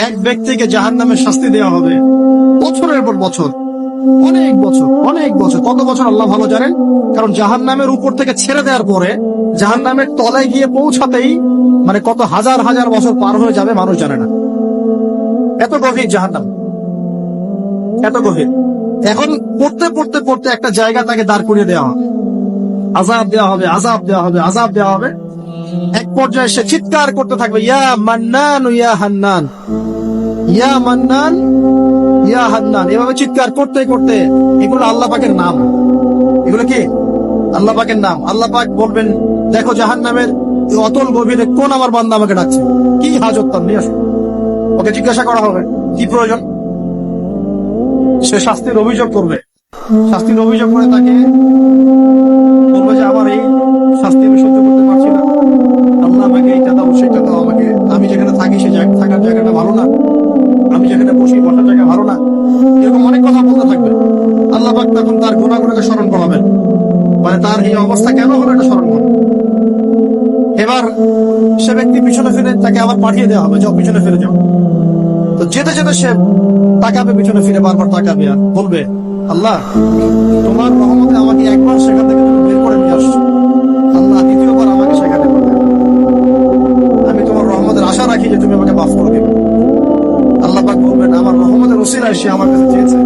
এক ব্যক্তিকে জাহান্নামের শাস্তি দেওয়া হবে বছরের পর বছর, অনেক বছর, অনেক বছর। কত বছর আল্লাহ ভালো জানেন, কারণ জাহান্নামের উপর থেকে ছেড়ে দেওয়ার পরে জাহান্নামের তলায় গিয়ে পৌঁছাতেই মানে কত হাজার হাজার বছর পার হয়ে যাবে মানুষ জানে না। এত গভীর জাহান্নাম, এত গভীর। এখন পড়তে পড়তে পড়তে একটা জায়গা তাকে দাঁড় করিয়ে দেওয়া হবে, আযাব দেওয়া হবে, আযাব দেওয়া হবে, আযাব দেওয়া হবে। এক পর্যায়ে সে চিৎকার করতে থাকবে, ইয়া মান্নান ইয়া হান্নান, ইয়া মান্নান ইয়া হান্নান। এভাবে চিৎকার করতে করতে, এগুলো আল্লাহ পাকের নাম। এগুলো কি আল্লাহ পাকের নাম। আল্লাহ পাক বলবেন, দেখো জাহান্নামের অতল গভীরে কোন আমার বান্দা আমাকে ডাকছে, কি হাজত তার, নিয়ে আসো। ওকে জিজ্ঞাসা করা হবে কি প্রয়োজন। সে শাস্তির অভিযোগ করবে, শাস্তির অভিযোগ করে তাকে বলবে যে আমার এই শাস্তি আমি সহ্য করতে পারছি না, আল্লাহ আমাকে এইটা দাও সেটা দাও, আমাকে আমি যেখানে থাকি সে থাকার জায়গাটা ভালো না, আমি যেখানে বসি বসার জায়গা ভালো না, এরকম অনেক কথা বলতে থাকবে। আল্লাহ পাক তখন তার গুনাহগুলোকে স্মরণ করাবেন, মানে তার এই অবস্থা কেন হলো এটা স্মরণ করবে। এবার সে ব্যক্তি পিছনে ফিরে, তাকে আবার পাঠিয়ে দেওয়া হবে, যাও পিছনে ফিরে যাও। তো যেতে যেতে সে তাকাবে পিছনে ফিরে, বারবার তাকাবে আর বলবে, আল্লাহ তোমার রহমতে আমাকে একবার সেখান থেকে তুমি বের করে নিয়ে আসছো, আল্লাহ দ্বিতীয়বার আমাকে সেখানে পাঠাবে। আমি তোমার রহমতের আশা রাখি যে তুমি আমাকে মাফ করে দিবে। আল্লাহ পাক বলবেন, আমার রহমতের ওসিলায় সে আমার কাছে চেয়েছে,